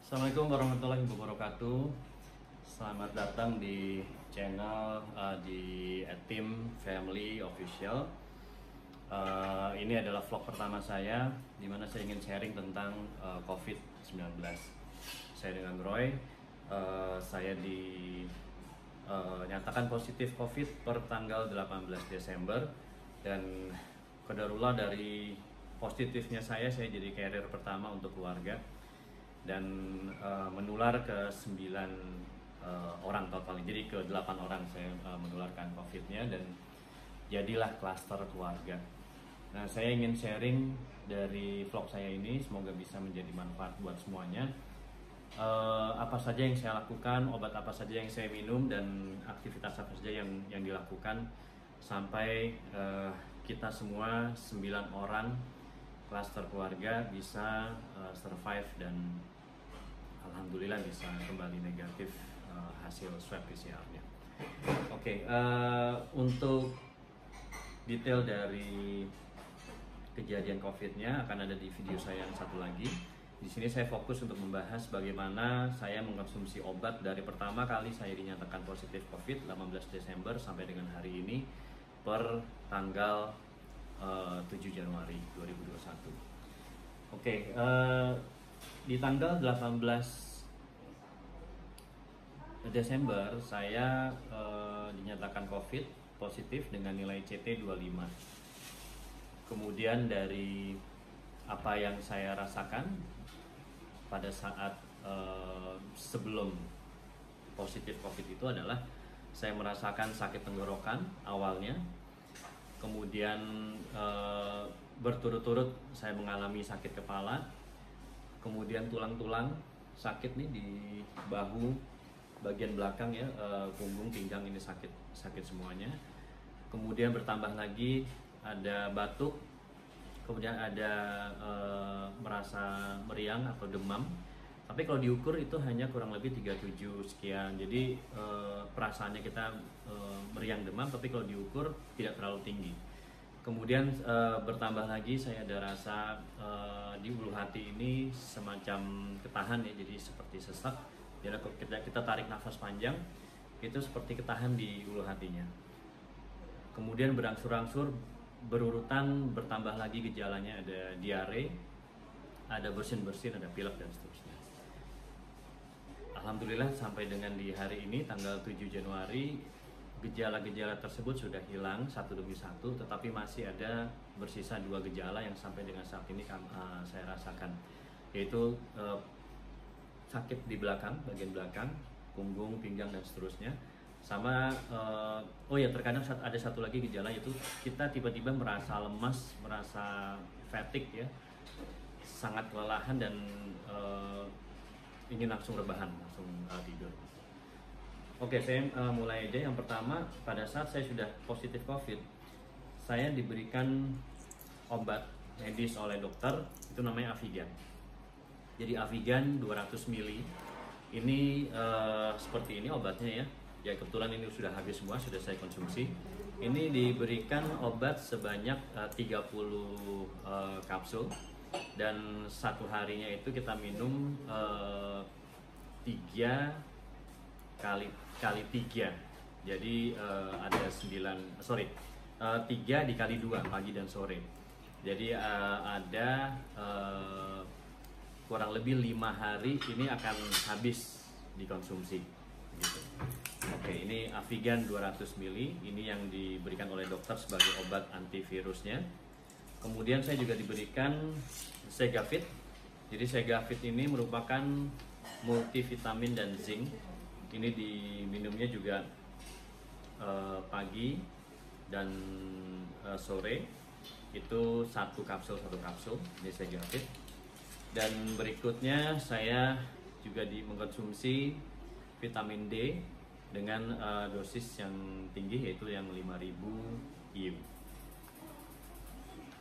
Assalamualaikum warahmatullahi wabarakatuh. Selamat datang di channel di Tim Family Official. Ini adalah vlog pertama saya, di mana saya ingin sharing tentang COVID-19. Saya dengan Roy. Saya dinyatakan positif COVID per tanggal 18 Desember dan qadarullah dari positifnya saya jadi carrier pertama untuk keluarga dan menular ke 9 orang total. Jadi ke 8 orang saya menularkan COVID-nya dan jadilah klaster keluarga. Nah, saya ingin sharing dari vlog saya ini, semoga bisa menjadi manfaat buat semuanya. Apa saja yang saya lakukan, obat apa saja yang saya minum, dan aktivitas apa saja yang dilakukan sampai kita semua 9 orang klaster keluarga bisa survive dan alhamdulillah bisa kembali negatif hasil swab PCR-nya. Oke, untuk detail dari kejadian COVID-nya akan ada di video saya yang satu lagi. Di sini saya fokus untuk membahas bagaimana saya mengkonsumsi obat dari pertama kali saya dinyatakan positif COVID 18 Desember sampai dengan hari ini per tanggal 7 Januari 2021. Oke, di tanggal 18 Desember saya dinyatakan COVID positif dengan nilai CT 25. Kemudian dari apa yang saya rasakan pada saat sebelum positif COVID itu adalah saya merasakan sakit tenggorokan awalnya. Kemudian berturut-turut saya mengalami sakit kepala, kemudian tulang-tulang sakit nih di bahu bagian belakang ya, punggung, pinggang ini sakit semuanya. Kemudian bertambah lagi ada batuk, kemudian ada merasa meriang atau demam. Tapi kalau diukur itu hanya kurang lebih 37 sekian. Jadi perasaannya kita meriang demam, tapi kalau diukur tidak terlalu tinggi. Kemudian bertambah lagi saya ada rasa di ulu hati ini semacam ketahan ya, jadi seperti sesak. Jadi kalau kita tarik nafas panjang itu seperti ketahan di ulu hatinya. Kemudian berangsur-angsur berurutan bertambah lagi gejalanya, ada diare, ada bersin-bersin, ada pilek dan seterusnya. Alhamdulillah sampai dengan di hari ini tanggal 7 Januari gejala-gejala tersebut sudah hilang satu demi satu, tetapi masih ada bersisa 2 gejala yang sampai dengan saat ini saya rasakan, yaitu sakit di belakang, bagian belakang, punggung, pinggang dan seterusnya. Sama terkadang ada satu lagi gejala, yaitu kita tiba-tiba merasa lemas, merasa fatigue ya, sangat kelelahan dan ingin langsung rebahan, langsung tidur. Oke, saya mulai aja. Yang pertama, pada saat saya sudah positif COVID, saya diberikan obat medis oleh dokter, itu namanya Avigan. Jadi Avigan 200 ml, ini seperti ini obatnya ya. Ya kebetulan ini sudah habis semua, sudah saya konsumsi. Ini diberikan obat sebanyak 30 kapsul. Dan satu harinya itu kita minum 3 kali 3. Jadi ada 3 dikali 2 pagi dan sore. Jadi ada kurang lebih 5 hari ini akan habis dikonsumsi gitu. Oke, ini Avigan 200 ml, ini yang diberikan oleh dokter sebagai obat antivirusnya. Kemudian saya juga diberikan Segafit. Jadi Segafit ini merupakan multivitamin dan zinc. Ini diminumnya juga pagi dan sore. Itu 1 kapsul ini Segafit. Dan berikutnya saya juga mengkonsumsi vitamin D dengan dosis yang tinggi, yaitu yang 5000 IU.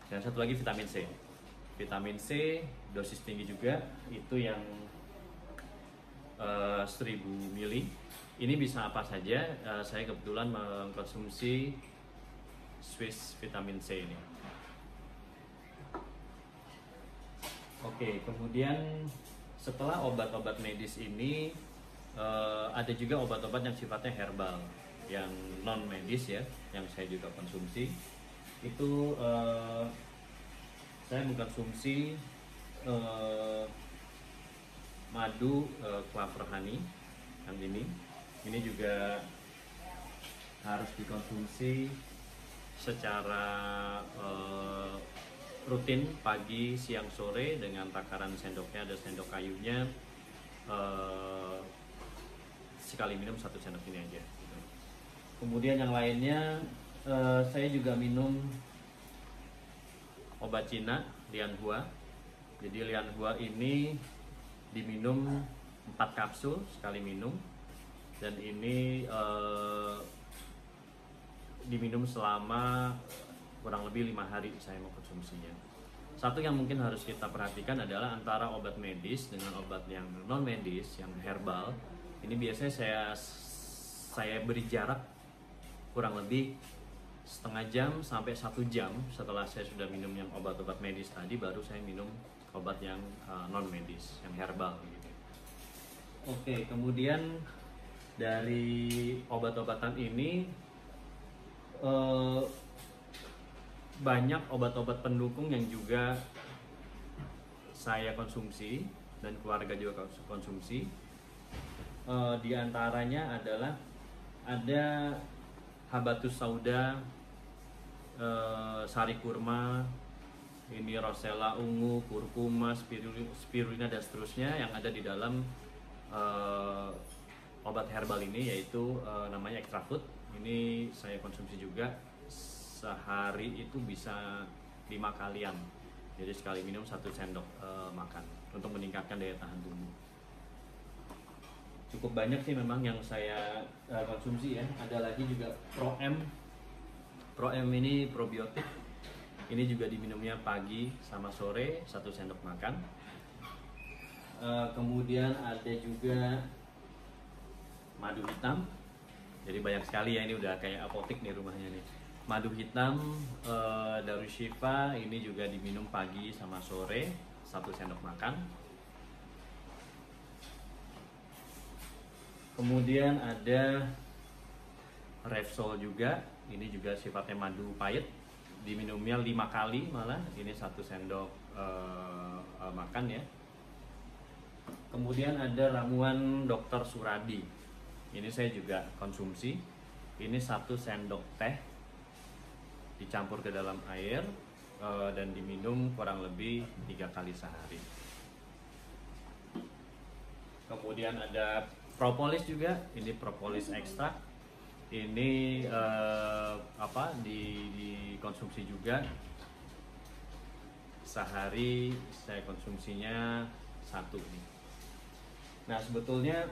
Dan satu lagi vitamin C. Vitamin C dosis tinggi juga, itu yang 1000 ml. Ini bisa apa saja. Saya kebetulan mengkonsumsi Swiss vitamin C ini. Oke, kemudian setelah obat-obat medis ini ada juga obat-obat yang sifatnya herbal, yang non medis ya, yang saya juga konsumsi. Itu saya mengkonsumsi madu clover honey yang ini juga harus dikonsumsi secara rutin pagi, siang, sore dengan takaran sendoknya, ada sendok kayunya, sekali minum 1 sendok ini aja gitu. Kemudian yang lainnya saya juga minum obat Cina Lianhua. Jadi Lianhua ini diminum 4 kapsul sekali minum, dan ini diminum selama kurang lebih 5 hari saya mau konsumsinya. Satu yang mungkin harus kita perhatikan adalah antara obat medis dengan obat yang non medis, yang herbal. Ini biasanya saya beri jarak kurang lebih setengah jam sampai 1 jam setelah saya sudah minum yang obat-obat medis tadi, baru saya minum obat yang non medis, yang herbal gitu. Oke, kemudian dari obat-obatan ini banyak obat-obat pendukung yang juga saya konsumsi dan keluarga juga konsumsi. Di antaranya adalah ada habatus sauda, sari kurma, ini rosella ungu, kurkuma, spirulina dan seterusnya yang ada di dalam obat herbal ini, yaitu namanya extra food. Ini saya konsumsi juga, sehari itu bisa 5 kalian. Jadi sekali minum 1 sendok makan untuk meningkatkan daya tahan tubuh. Cukup banyak sih memang yang saya konsumsi ya. Ada lagi juga Pro-M. Pro-M ini probiotik. Ini juga diminumnya pagi sama sore 1 sendok makan. Kemudian ada juga madu hitam. Jadi banyak sekali ya, ini udah kayak apotik nih rumahnya nih. Madu hitam Darushifa ini juga diminum pagi sama sore 1 sendok makan. Kemudian ada Revsol juga, ini juga sifatnya madu pahit, diminumnya 5 kali malah, ini 1 sendok makan ya. Kemudian ada ramuan Dr. Suradi, ini saya juga konsumsi, ini 1 sendok teh dicampur ke dalam air dan diminum kurang lebih 3 kali sehari. Kemudian ada propolis juga, ini propolis ekstrak, ini dikonsumsi juga, sehari saya konsumsinya 1 nih. Nah sebetulnya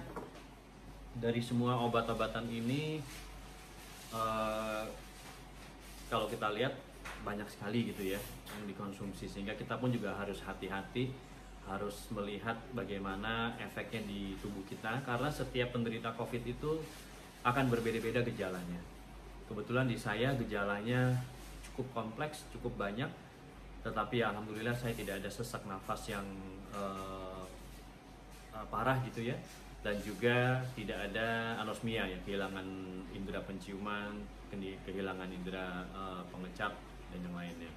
dari semua obat-obatan ini kalau kita lihat banyak sekali gitu ya yang dikonsumsi, sehingga kita pun juga harus hati-hati, harus melihat bagaimana efeknya di tubuh kita, karena setiap penderita COVID itu akan berbeda-beda gejalanya. Kebetulan di saya gejalanya cukup kompleks, cukup banyak, tetapi alhamdulillah saya tidak ada sesak nafas yang parah gitu ya, dan juga tidak ada anosmia ya, kehilangan indera penciuman, kehilangan indera pengecap dan yang lainnya.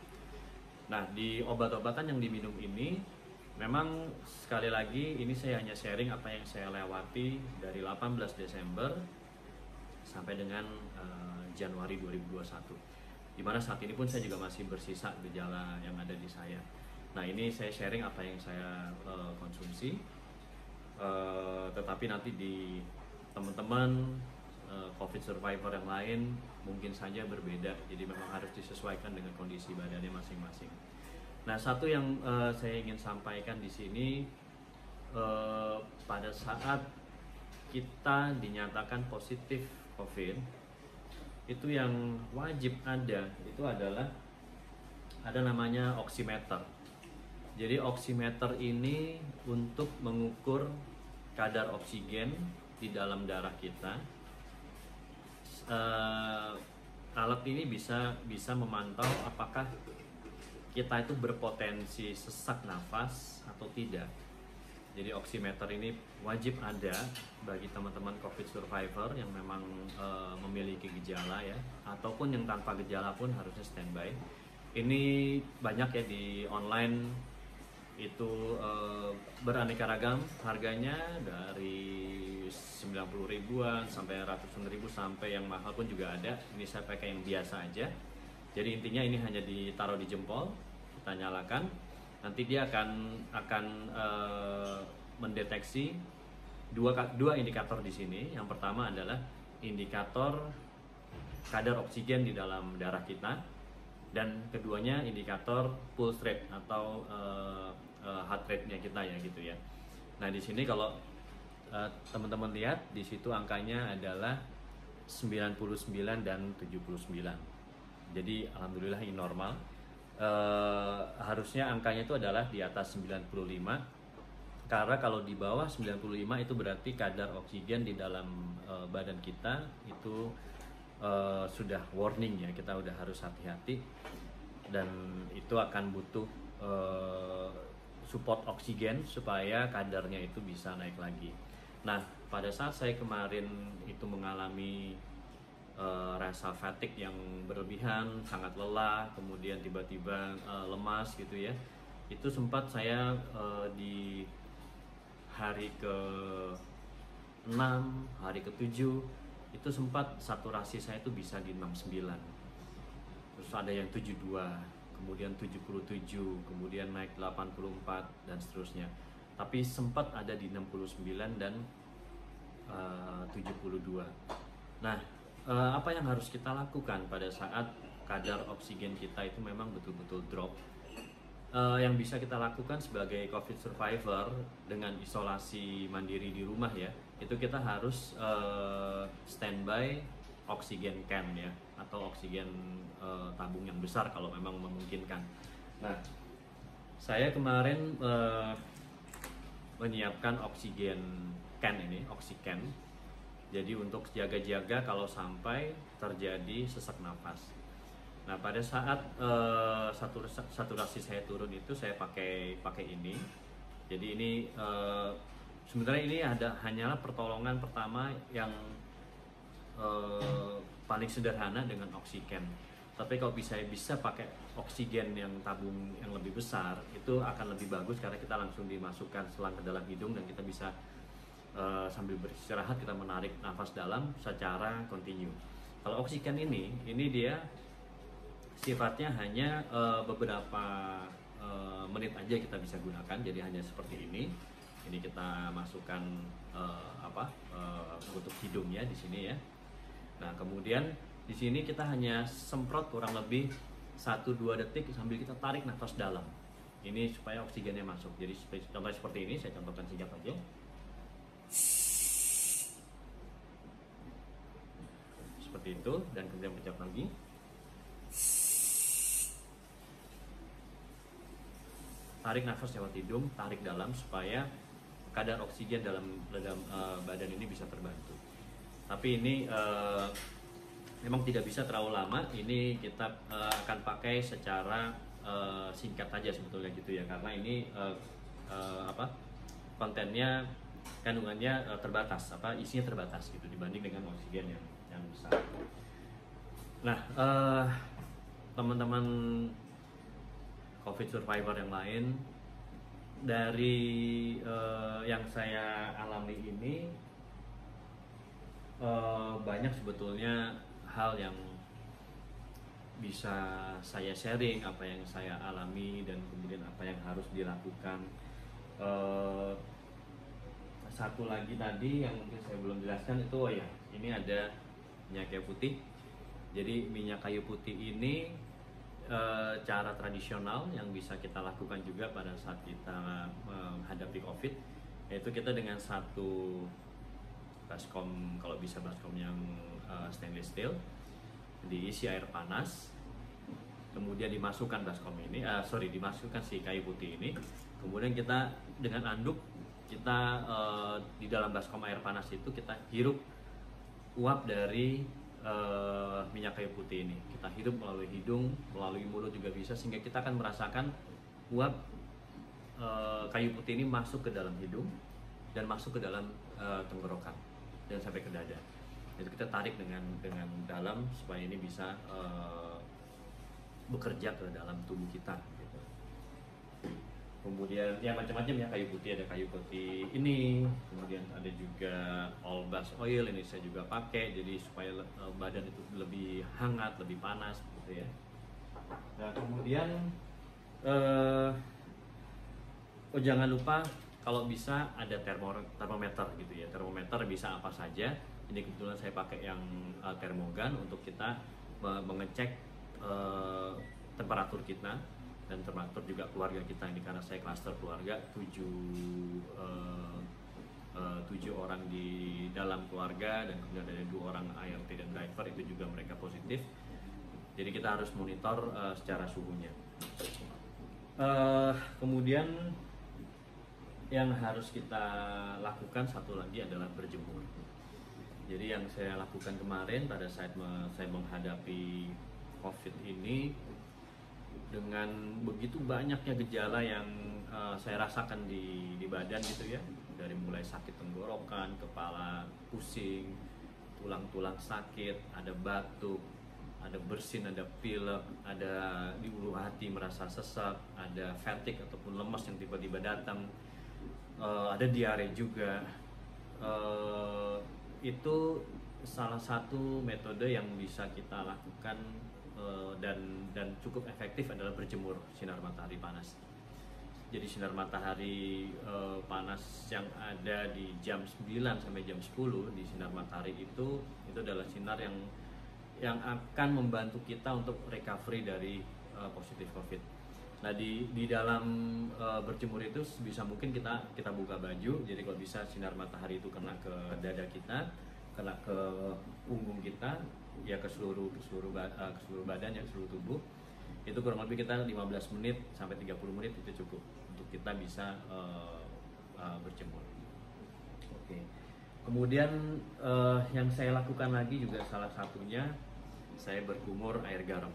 Nah di obat-obatan yang diminum ini memang sekali lagi ini saya hanya sharing apa yang saya lewati dari 18 Desember sampai dengan Januari 2021. Dimana saat ini pun saya juga masih bersisa gejala yang ada di saya. Nah ini saya sharing apa yang saya konsumsi. Tetapi nanti di teman-teman COVID survivor yang lain mungkin saja berbeda. Jadi memang harus disesuaikan dengan kondisi badannya masing-masing. Nah, satu yang saya ingin sampaikan di sini, pada saat kita dinyatakan positif COVID, itu yang wajib ada itu adalah ada namanya oximeter. Jadi oximeter ini untuk mengukur kadar oksigen di dalam darah kita. Alat ini bisa memantau apakah kita itu berpotensi sesak nafas atau tidak. Jadi oximeter ini wajib ada bagi teman-teman COVID survivor yang memang memiliki gejala ya, ataupun yang tanpa gejala pun harusnya standby. Ini banyak ya di online itu beraneka ragam harganya, dari 90 ribuan sampai ratusan ribu, sampai yang mahal pun juga ada. Ini saya pakai yang biasa aja. Jadi intinya ini hanya ditaruh di jempol, kita nyalakan, nanti dia akan mendeteksi dua indikator di sini. Yang pertama adalah indikator kadar oksigen di dalam darah kita, dan keduanya indikator pulse rate atau heart rate-nya kita ya gitu ya. Nah di sini kalau teman-teman lihat di situ angkanya adalah 99 dan 79. Jadi alhamdulillah ini normal. Harusnya angkanya itu adalah di atas 95, karena kalau di bawah 95 itu berarti kadar oksigen di dalam badan kita itu sudah warning ya, kita udah harus hati-hati, dan itu akan butuh support oksigen supaya kadarnya itu bisa naik lagi. Nah pada saat saya kemarin itu mengalami rasa fatigue yang berlebihan, sangat lelah, kemudian tiba-tiba lemas gitu ya. Itu sempat saya di hari ke-6, hari ke-7 itu sempat saturasi saya itu bisa di 69. Terus ada yang 72, kemudian 77, kemudian naik 84 dan seterusnya. Tapi sempat ada di 69 dan 72. Nah, apa yang harus kita lakukan pada saat kadar oksigen kita itu memang betul-betul drop? Yang bisa kita lakukan sebagai COVID survivor dengan isolasi mandiri di rumah ya, itu kita harus standby oksigen can ya, atau oksigen tabung yang besar kalau memang memungkinkan. Nah, saya kemarin menyiapkan oksigen can ini, oksigen. Jadi untuk jaga-jaga kalau sampai terjadi sesak nafas. Nah pada saat saturasi saya turun itu saya pakai ini. Jadi ini sebenarnya ini hanyalah pertolongan pertama yang paling sederhana dengan oksigen. Tapi kalau bisa pakai oksigen yang tabung yang lebih besar itu akan lebih bagus, karena kita langsung dimasukkan selang ke dalam hidung dan kita bisa sambil beristirahat kita menarik nafas dalam secara kontinu. Kalau oksigen ini dia sifatnya hanya beberapa menit aja kita bisa gunakan. Jadi hanya seperti ini. Ini kita masukkan untuk hidungnya di sini ya. Nah kemudian di sini kita hanya semprot kurang lebih 1-2 detik sambil kita tarik nafas dalam. Ini supaya oksigennya masuk. Jadi contohnya seperti ini, saya contohkan singkat aja. Seperti itu, dan kemudian pencet lagi. Tarik nafas lewat hidung, tarik dalam supaya kadar oksigen dalam badan ini bisa terbantu. Tapi ini memang tidak bisa terlalu lama. Ini kita akan pakai secara singkat aja sebetulnya gitu ya, karena ini kontennya, kandungannya terbatas, isinya terbatas gitu dibanding dengan oksigen yang besar. Nah, teman-teman COVID survivor yang lain, dari yang saya alami ini banyak sebetulnya hal yang bisa saya sharing, apa yang saya alami dan kemudian apa yang harus dilakukan. Satu lagi tadi yang mungkin saya belum jelaskan itu, ini ada minyak kayu putih. Jadi minyak kayu putih ini cara tradisional yang bisa kita lakukan juga pada saat kita menghadapi COVID, yaitu kita dengan satu baskom, kalau bisa baskom yang stainless steel, diisi air panas, kemudian dimasukkan dimasukkan si kayu putih ini, kemudian kita dengan anduk kita di dalam baskom air panas itu kita hirup uap dari minyak kayu putih ini. Kita hirup melalui hidung, melalui mulut juga bisa, sehingga kita akan merasakan uap kayu putih ini masuk ke dalam hidung dan masuk ke dalam tenggorokan dan sampai ke dada. Jadi kita tarik dengan dalam supaya ini bisa bekerja ke dalam tubuh kita. Gitu. Kemudian ya macam-macam ya kayu putih, ada kayu putih ini, kemudian ada juga all bass oil, ini saya juga pakai jadi supaya badan itu lebih hangat, lebih panas gitu ya. Nah kemudian jangan lupa kalau bisa ada termometer gitu ya. Termometer bisa apa saja. Ini kebetulan saya pakai yang termogan untuk kita mengecek temperatur kita dan temperatur juga keluarga kita ini, karena saya klaster keluarga 7 orang di dalam keluarga dan kemudian ada 2 orang ART dan driver itu juga mereka positif. Jadi kita harus monitor secara suhunya. Kemudian yang harus kita lakukan satu lagi adalah berjemur. Jadi yang saya lakukan kemarin pada saat saya menghadapi COVID ini, dengan begitu banyaknya gejala yang saya rasakan di badan gitu ya, dari mulai sakit tenggorokan, kepala pusing, tulang-tulang sakit, ada batuk, ada bersin, ada pilek, ada di ulu hati merasa sesak, ada fatigue ataupun lemas yang tiba-tiba datang, ada diare juga. Itu salah satu metode yang bisa kita lakukan dan cukup efektif adalah berjemur sinar matahari panas. Jadi sinar matahari panas yang ada di jam 9 sampai jam 10 di sinar matahari itu adalah sinar yang akan membantu kita untuk recovery dari positif COVID. Nah di dalam berjemur itu bisa mungkin kita buka baju, jadi kalau bisa sinar matahari itu kena ke dada kita, kena ke punggung kita, ya ke seluruh badan, ya seluruh tubuh. Itu kurang lebih kita 15 menit sampai 30 menit itu cukup untuk kita bisa berjemur. Oke. Kemudian yang saya lakukan lagi juga salah satunya saya berkumur air garam.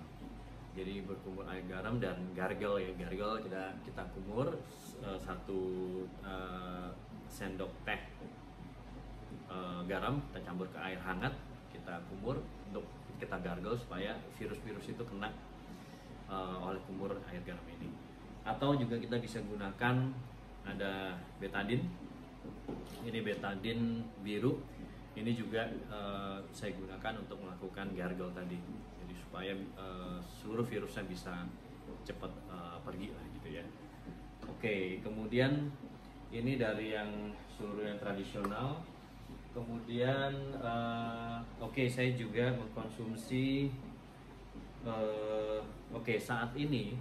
Jadi berkumur air garam dan gargle ya, gargle kita kumur 1 sendok teh garam kita campur ke air hangat, kita kumur untuk kita gargle supaya virus-virus itu kena oleh kumur air garam ini. Atau juga kita bisa gunakan ada betadine. Ini betadine biru. Ini juga saya gunakan untuk melakukan gargle tadi. Jadi supaya seluruh virusnya bisa cepat pergi lah gitu ya. Oke, kemudian ini dari yang seluruh yang tradisional. Kemudian saya juga mengkonsumsi saat ini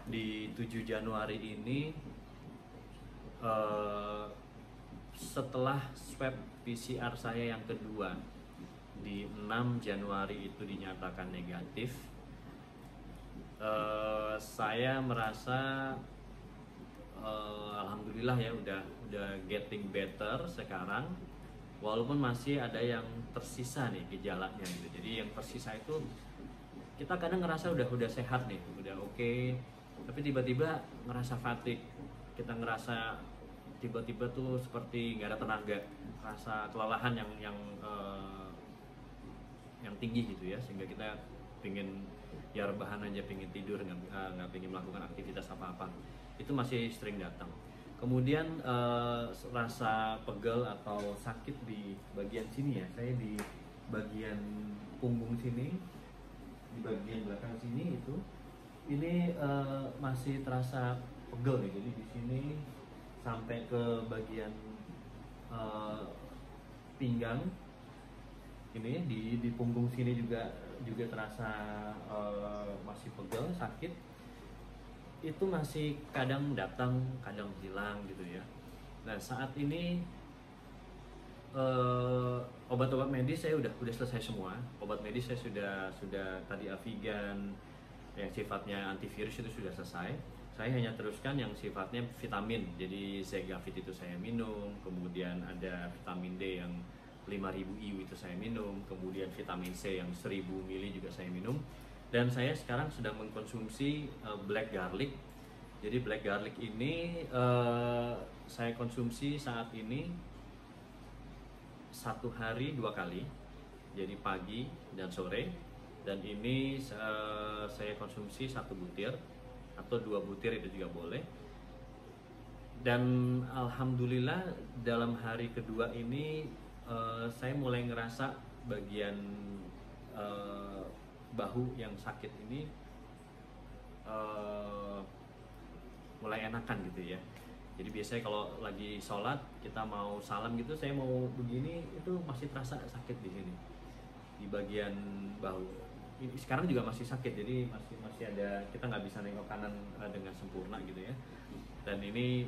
di 7 Januari ini setelah swab PCR saya yang kedua di 6 Januari itu dinyatakan negatif, saya merasa alhamdulillah ya udah getting better sekarang. Walaupun masih ada yang tersisa nih gejalanya gitu. Jadi yang tersisa itu kita kadang ngerasa udah sehat nih, udah oke, tapi tiba-tiba ngerasa fatigue. Kita ngerasa tiba-tiba tuh seperti nggak ada tenaga, rasa kelelahan yang tinggi gitu ya, sehingga kita pengen ya rebahan aja, pengen tidur, nggak pengen melakukan aktivitas apa-apa. Itu masih sering datang. Kemudian rasa pegel atau sakit di bagian sini ya, saya di bagian punggung sini, di bagian belakang sini itu, ini masih terasa pegel nih. Jadi di sini sampai ke bagian pinggang, ini di punggung sini juga terasa masih pegel, sakit. Itu masih kadang datang, kadang hilang gitu ya. Nah saat ini obat-obat medis saya udah selesai semua. Obat medis saya sudah tadi Avigan yang sifatnya antivirus itu sudah selesai. Saya hanya teruskan yang sifatnya vitamin. Jadi Zegavit itu saya minum, kemudian ada vitamin D yang 5000 IU itu saya minum, kemudian vitamin C yang 1000 mili juga saya minum. Dan saya sekarang sedang mengkonsumsi black garlic Jadi black garlic ini saya konsumsi saat ini 1 hari 2 kali, jadi pagi dan sore. Dan ini saya konsumsi 1 butir atau 2 butir itu juga boleh. Dan alhamdulillah dalam hari kedua ini saya mulai ngerasa bagian bahu yang sakit ini mulai enakan gitu ya. Jadi biasanya kalau lagi sholat kita mau salam gitu, saya mau begini itu masih terasa sakit di sini, di bagian bahu. Ini sekarang juga masih sakit, jadi masih ada, kita nggak bisa nengok kanan dengan sempurna gitu ya. Dan ini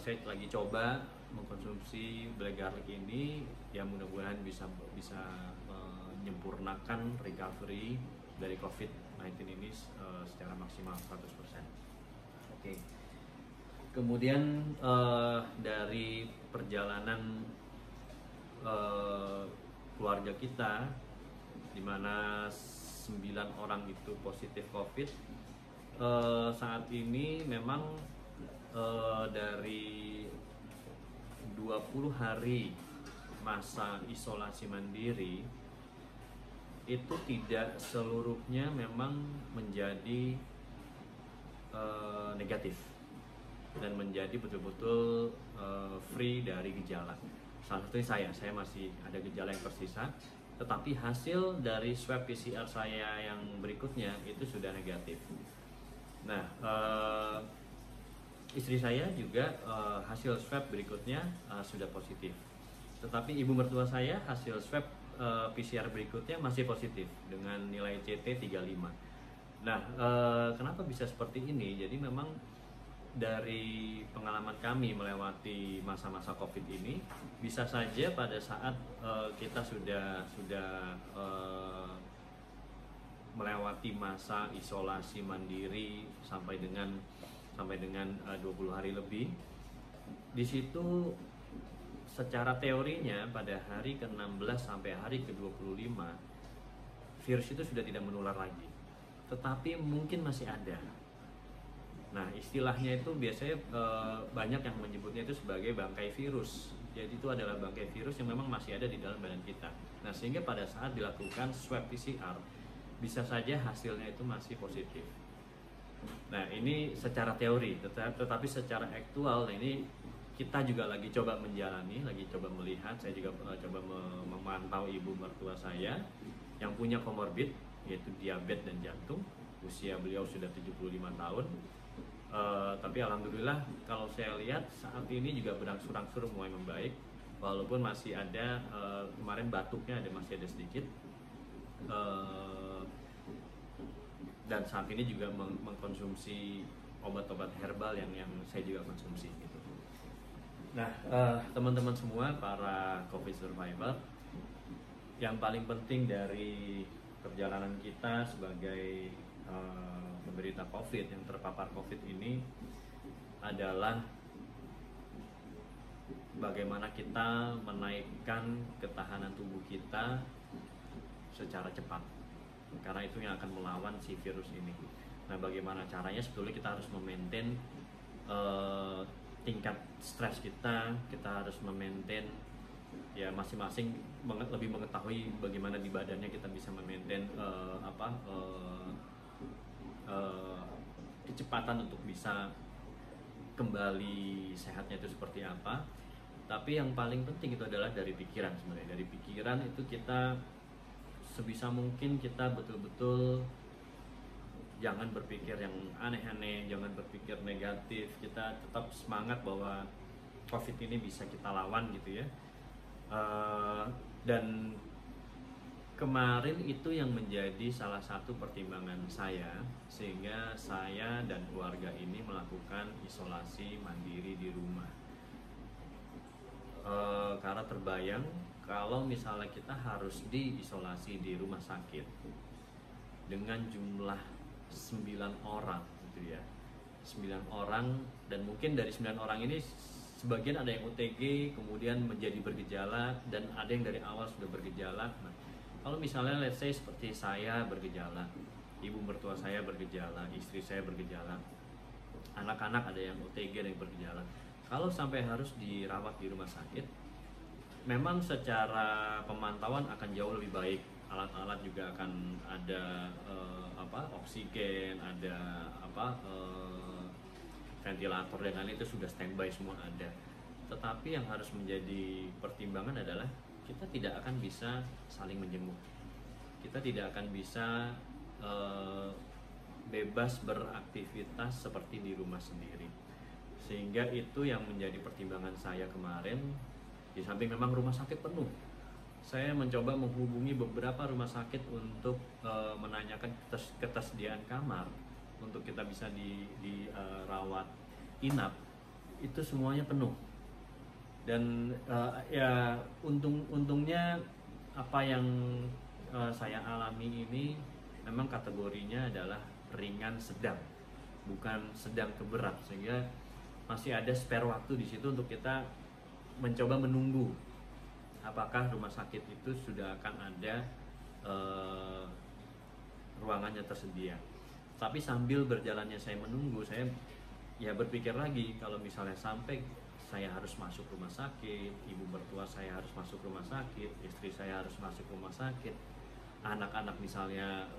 saya lagi coba mengkonsumsi black garlic ini, ya mudah-mudahan bisa menyempurnakan recovery dari COVID-19 ini secara maksimal 100%. Oke. Kemudian dari perjalanan keluarga kita, di mana 9 orang itu positif COVID, saat ini memang dari 20 hari masa isolasi mandiri itu tidak seluruhnya memang menjadi negatif dan menjadi betul-betul free dari gejala. Salah satunya saya masih ada gejala yang tersisa, tetapi hasil dari swab PCR saya yang berikutnya itu sudah negatif. Nah, istri saya juga hasil swab berikutnya sudah positif, tetapi ibu mertua saya hasil swab PCR berikutnya masih positif dengan nilai CT 35. Nah, kenapa bisa seperti ini? Jadi memang dari pengalaman kami melewati masa-masa COVID ini, bisa saja pada saat kita sudah melewati masa isolasi mandiri sampai dengan 20 hari lebih, di situ secara teorinya pada hari ke-16 sampai hari ke-25 virus itu sudah tidak menular lagi, tetapi mungkin masih ada. Nah, istilahnya itu biasanya banyak yang menyebutnya itu sebagai bangkai virus. Jadi itu adalah bangkai virus yang memang masih ada di dalam badan kita. Nah, sehingga pada saat dilakukan swab PCR bisa saja hasilnya itu masih positif. Nah, ini secara teori, tetapi secara aktual ini kita juga lagi coba menjalani, lagi coba melihat. Saya juga coba memantau ibu mertua saya yang punya komorbid, yaitu diabetes dan jantung. Usia beliau sudah 75 tahun. Tapi alhamdulillah kalau saya lihat saat ini juga berangsur-angsur mulai membaik, walaupun masih ada kemarin batuknya masih ada sedikit, dan saat ini juga mengkonsumsi obat-obat herbal yang saya juga konsumsi gitu. Nah, teman-teman semua para COVID survivor, yang paling penting dari perjalanan kita sebagai penderita COVID yang terpapar COVID ini adalah bagaimana kita menaikkan ketahanan tubuh kita secara cepat, karena itu yang akan melawan si virus ini. Nah, bagaimana caranya? Sebetulnya kita harus memaintain tingkat stres kita harus memaintain, ya masing-masing lebih mengetahui bagaimana di badannya kita bisa memaintain kecepatan untuk bisa kembali sehatnya itu seperti apa. Tapi yang paling penting itu adalah dari pikiran sebenarnya. Dari pikiran itu kita sebisa mungkin kita betul-betul jangan berpikir yang aneh-aneh, jangan berpikir negatif. Kita tetap semangat bahwa COVID ini bisa kita lawan gitu ya. Dan kemarin itu yang menjadi salah satu pertimbangan saya, sehingga saya dan keluarga ini melakukan isolasi mandiri di rumah. Karena terbayang kalau misalnya kita harus diisolasi di rumah sakit dengan jumlah 9 orang gitu ya, 9 orang, dan mungkin dari 9 orang ini sebagian ada yang OTG kemudian menjadi bergejala, dan ada yang dari awal sudah bergejala. Nah, kalau misalnya let's say seperti saya bergejala, ibu mertua saya bergejala, istri saya bergejala, anak-anak ada yang OTG, ada yang bergejala. Kalau sampai harus dirawat di rumah sakit, memang secara pemantauan akan jauh lebih baik. Alat-alat juga akan ada oksigen, ada ventilator dan lain itu sudah standby semua ada. Tetapi yang harus menjadi pertimbangan adalah kita tidak akan bisa saling menjenguk. Kita tidak akan bisa bebas beraktivitas seperti di rumah sendiri. Sehingga itu yang menjadi pertimbangan saya kemarin. Di samping memang rumah sakit penuh, saya mencoba menghubungi beberapa rumah sakit untuk menanyakan ketersediaan kamar untuk kita bisa dirawat inap. Itu semuanya penuh. Dan ya untungnya apa yang saya alami ini memang kategorinya adalah ringan sedang, bukan sedang ke berat, sehingga masih ada spare waktu di situ untuk kita mencoba menunggu apakah rumah sakit itu sudah akan ada ruangannya tersedia. Tapi sambil berjalannya saya menunggu, saya ya berpikir lagi, kalau misalnya sampai saya harus masuk rumah sakit, ibu mertua saya harus masuk rumah sakit, istri saya harus masuk rumah sakit, anak-anak misalnya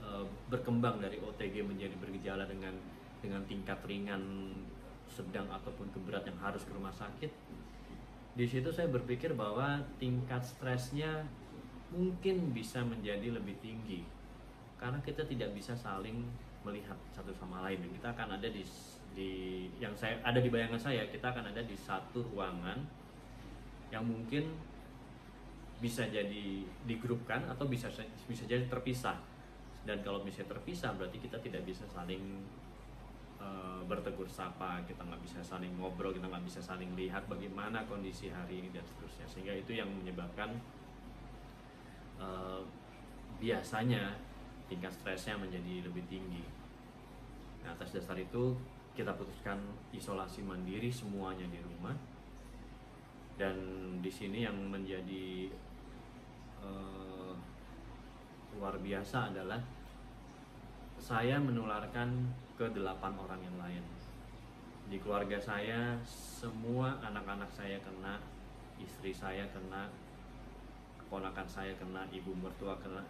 berkembang dari OTG menjadi bergejala dengan tingkat ringan, sedang ataupun keberat yang harus ke rumah sakit. Di situ saya berpikir bahwa tingkat stresnya mungkin bisa menjadi lebih tinggi karena kita tidak bisa saling melihat satu sama lain. Kita akan ada di yang saya ada di bayangan saya, kita akan ada di satu ruangan yang mungkin bisa jadi digrupkan atau bisa jadi terpisah. Dan kalau misalnya terpisah berarti kita tidak bisa saling bertegur sapa, kita nggak bisa saling ngobrol, kita nggak bisa saling lihat bagaimana kondisi hari ini dan seterusnya. Sehingga itu yang menyebabkan biasanya tingkat stresnya menjadi lebih tinggi. Nah, atas dasar itu kita putuskan isolasi mandiri semuanya di rumah. Dan di sini yang menjadi luar biasa adalah saya menularkan ke 8 orang yang lain. Di keluarga saya, semua anak-anak saya kena, istri saya kena, keponakan saya kena, ibu mertua kena,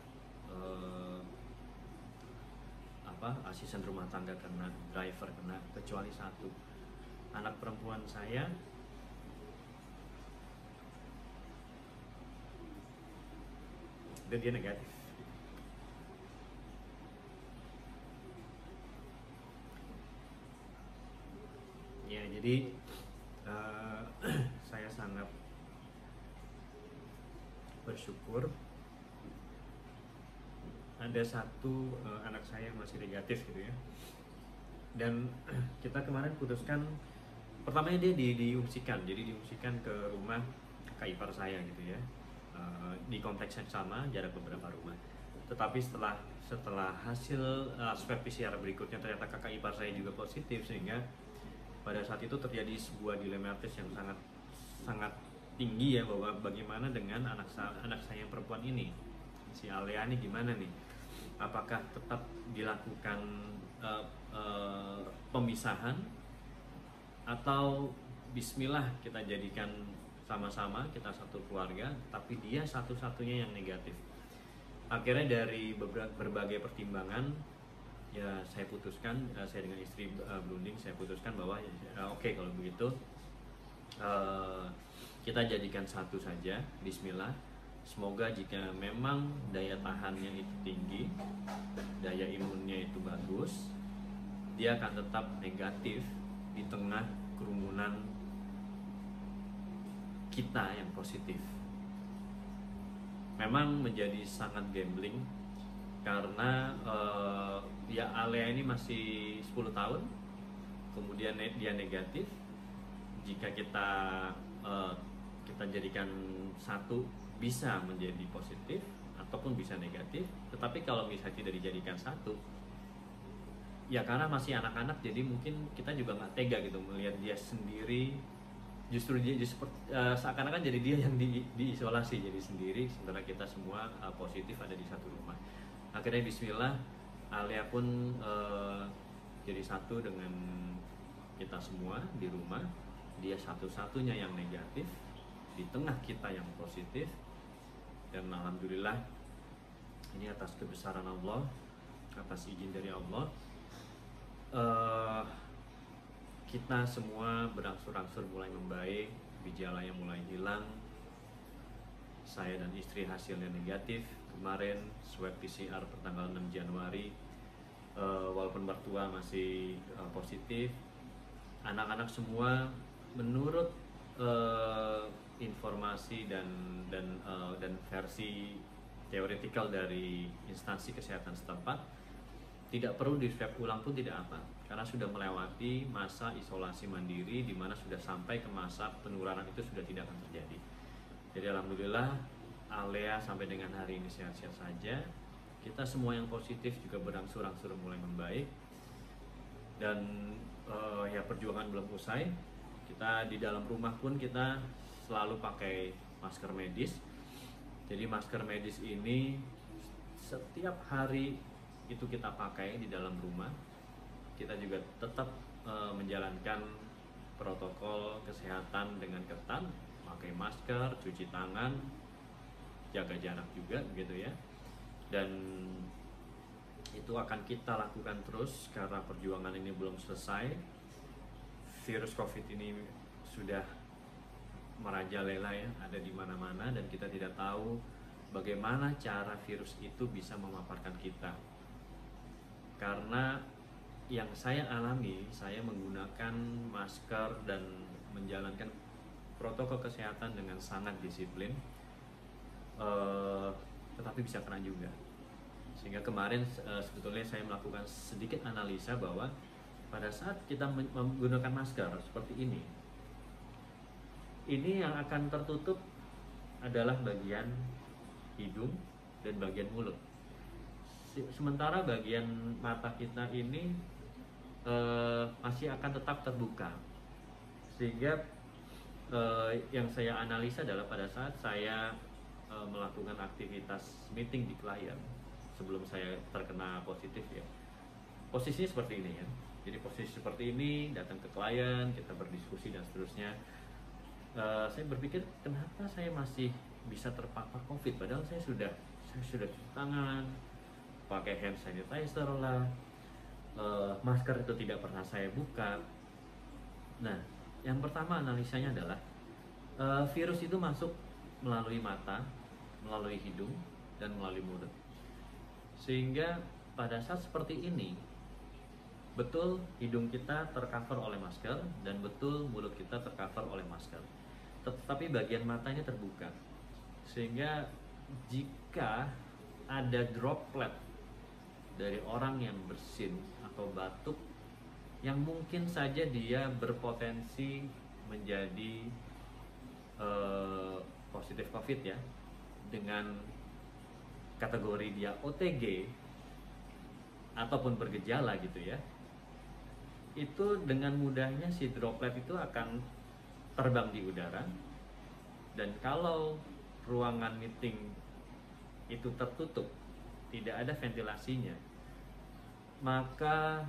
asisten rumah tangga kena, driver kena, kecuali satu. Anak perempuan saya dan dia negatif. Ya, jadi saya sangat bersyukur ada satu anak saya yang masih negatif gitu ya. Dan kita kemarin putuskan, pertamanya dia diungsikan, jadi diungsikan ke rumah kakak ipar saya gitu ya, di kompleks yang sama, jarak beberapa rumah. Tetapi setelah hasil swab PCR berikutnya ternyata kakak ipar saya juga positif, sehingga pada saat itu terjadi sebuah dilematis yang sangat tinggi ya, bahwa bagaimana dengan anak saya yang perempuan ini, si Alea ini gimana nih? Apakah tetap dilakukan pemisahan atau bismillah kita jadikan sama-sama, kita satu keluarga, tapi dia satu-satunya yang negatif. Akhirnya dari berbagai pertimbangan ya saya putuskan, saya dengan istri berunding, saya putuskan bahwa oke, kalau begitu kita jadikan satu saja, bismillah. Semoga jika memang daya tahannya itu tinggi, daya imunnya itu bagus, dia akan tetap negatif di tengah kerumunan kita yang positif. Memang menjadi sangat gambling karena ya Alea ini masih 10 tahun, kemudian dia negatif. Jika kita jadikan satu, bisa menjadi positif ataupun bisa negatif. Tetapi kalau misalnya tidak dijadikan satu, ya karena masih anak-anak, jadi mungkin kita juga nggak tega gitu melihat dia sendiri, justru seakan-akan jadi dia yang diisolasi, jadi sendiri, sementara kita semua positif ada di satu rumah. Akhirnya bismillah, Alea pun jadi satu dengan kita semua di rumah, dia satu-satunya yang negatif, di tengah kita yang positif. Dan alhamdulillah ini atas kebesaran Allah, atas izin dari Allah, kita semua berangsur-angsur mulai membaik, gejalanya mulai hilang. Saya dan istri hasilnya negatif. Kemarin swab PCR pertanggal 6 Januari, walaupun mertua masih positif. Anak-anak semua menurut informasi dan versi teoretikal dari instansi kesehatan setempat, tidak perlu di swab ulang pun tidak apa, karena sudah melewati masa isolasi mandiri, di mana sudah sampai ke masa penularan itu sudah tidak akan terjadi. Jadi alhamdulillah Alea sampai dengan hari ini sehat-sehat saja. Kita semua yang positif juga berangsur-angsur mulai membaik. Dan ya perjuangan belum usai. Kita di dalam rumah pun kita selalu pakai masker medis. Jadi masker medis ini setiap hari itu kita pakai di dalam rumah. Kita juga tetap menjalankan protokol kesehatan dengan ketat, pakai masker, cuci tangan, jaga jarak juga begitu ya. Dan itu akan kita lakukan terus karena perjuangan ini belum selesai. Virus COVID ini sudah merajalela ya, ada di mana-mana, dan kita tidak tahu bagaimana cara virus itu bisa memaparkan kita. Karena yang saya alami, saya menggunakan masker dan menjalankan protokol kesehatan dengan sangat disiplin, tetapi bisa kena juga. Sehingga kemarin sebetulnya saya melakukan sedikit analisa bahwa pada saat kita menggunakan masker seperti ini yang akan tertutup adalah bagian hidung dan bagian mulut. Sementara bagian mata kita ini masih akan tetap terbuka. Sehingga yang saya analisa adalah pada saat saya melakukan aktivitas meeting di klien sebelum saya terkena positif ya, posisinya seperti ini ya. Jadi posisi seperti ini, datang ke klien, kita berdiskusi dan seterusnya. Saya berpikir kenapa saya masih bisa terpapar COVID, padahal saya sudah cuci tangan, pakai hand sanitizer lah, masker itu tidak pernah saya buka. Nah, yang pertama analisanya adalah virus itu masuk melalui mata, melalui hidung, dan melalui mulut. Sehingga pada saat seperti ini, betul hidung kita tercover oleh masker dan betul mulut kita tercover oleh masker. Tetapi bagian matanya terbuka. Sehingga jika ada droplet dari orang yang bersin atau batuk, yang mungkin saja dia berpotensi menjadi positif COVID ya, dengan kategori dia OTG ataupun bergejala gitu ya, itu dengan mudahnya si droplet itu akan terbang di udara. Dan kalau ruangan meeting itu tertutup, tidak ada ventilasinya, maka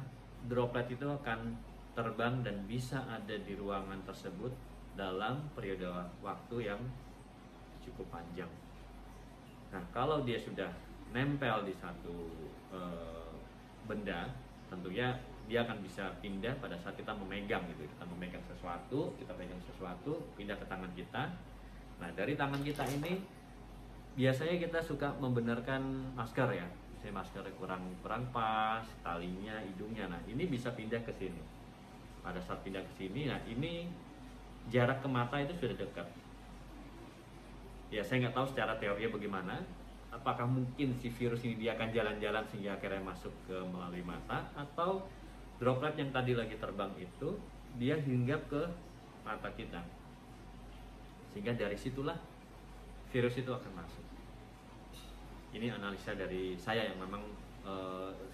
droplet itu akan terbang dan bisa ada di ruangan tersebut dalam periode waktu yang cukup panjang. Nah, kalau dia sudah nempel di satu benda, tentunya dia akan bisa pindah pada saat kita memegang gitu. Kita memegang sesuatu, kita pegang sesuatu, pindah ke tangan kita. Nah, dari tangan kita ini biasanya kita suka membenarkan masker ya. Misalnya maskernya kurang pas, talinya, hidungnya. Nah, ini bisa pindah ke sini. Pada saat pindah ke sini, nah ini jarak ke mata itu sudah dekat. Ya, saya nggak tahu secara teorinya bagaimana. Apakah mungkin si virus ini dia akan jalan-jalan sehingga akhirnya masuk ke melalui mata, atau droplet yang tadi lagi terbang itu dia hinggap ke mata kita, sehingga dari situlah virus itu akan masuk. Ini analisa dari saya yang memang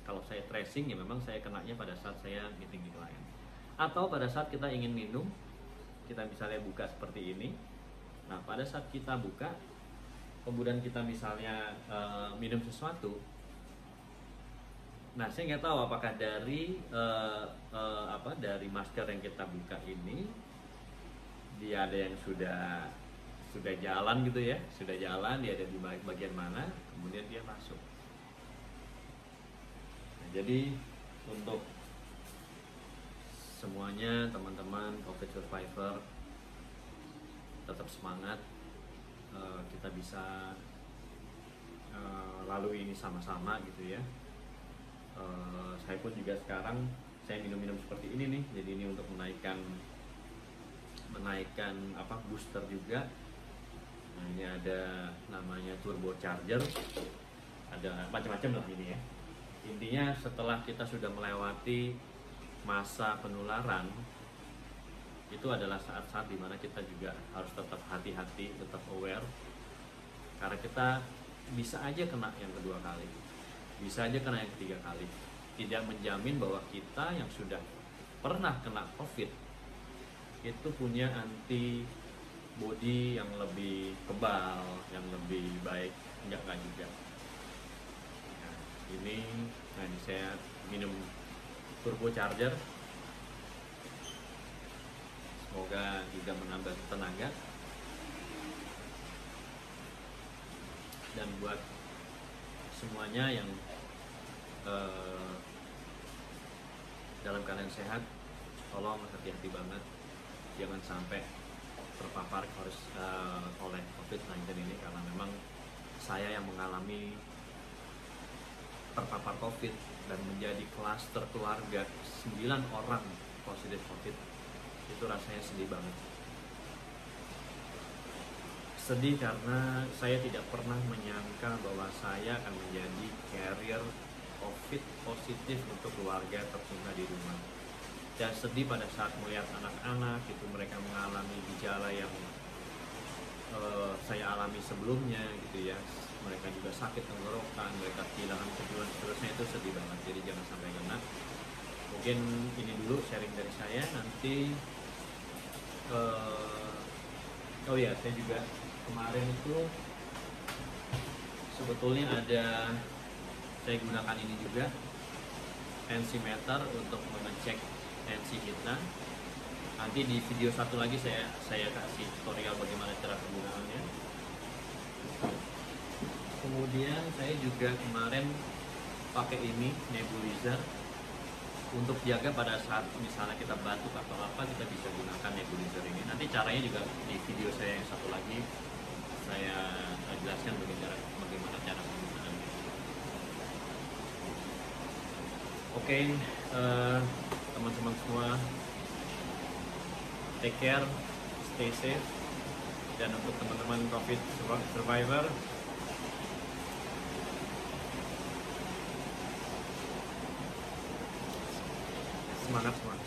kalau saya tracing ya memang saya kenanya pada saat saya meeting di klien, atau pada saat kita ingin minum, kita misalnya buka seperti ini. Nah, pada saat kita buka, kemudian kita misalnya minum sesuatu, Nah, saya nggak tahu apakah dari dari masker yang kita buka ini dia ada yang sudah jalan gitu ya, sudah jalan, dia ada di bagian mana, kemudian dia masuk. Nah, jadi untuk semuanya teman-teman COVID survivor tetap semangat, kita bisa lalui ini sama-sama gitu ya. Saya pun juga sekarang saya minum-minum seperti ini nih, jadi ini untuk menaikkan booster juga. Nah, ini ada namanya turbo charger, ada macam-macam lah ini ya. Intinya setelah kita sudah melewati masa penularan, itu adalah saat-saat dimana kita juga harus tetap hati-hati, tetap aware, karena kita bisa aja kena yang kedua kali, bisa aja kena yang ketiga kali. Tidak menjamin bahwa kita yang sudah pernah kena COVID itu punya antibody yang lebih kebal, yang lebih baik. Enggak juga. Nah, ini saya minum turbo charger, semoga juga menambah tenaga. Dan buat semuanya yang dalam keadaan sehat, tolong hati-hati banget, jangan sampai terpapar oleh COVID-19 ini, karena memang saya yang mengalami terpapar COVID dan menjadi klaster keluarga 9 orang positif COVID, itu rasanya sedih banget. Sedih karena saya tidak pernah menyangka bahwa saya akan menjadi carrier COVID positif untuk keluarga tercinta di rumah. Dan sedih pada saat melihat anak-anak itu mereka mengalami gejala yang saya alami sebelumnya gitu ya. Mereka juga sakit tenggorokan, mereka kehilangan kejiwaan, seterusnya. Itu sedih banget, jadi jangan sampai kena. Mungkin ini dulu sharing dari saya. Nanti oh ya, saya juga kemarin itu sebetulnya saya gunakan ini juga, tensimeter, untuk mengecek tensi kita. Nanti di video satu lagi saya kasih tutorial bagaimana cara penggunaannya. Kemudian saya juga kemarin pakai ini nebulizer untuk jaga pada saat misalnya kita batuk atau apa, kita bisa gunakan nebulizer ini. Nanti caranya juga di video saya yang satu lagi saya jelaskan bagaimana cara penggunaannya. Oke, teman-teman semua, take care, stay safe. Dan untuk teman-teman COVID survivor, semangat semua.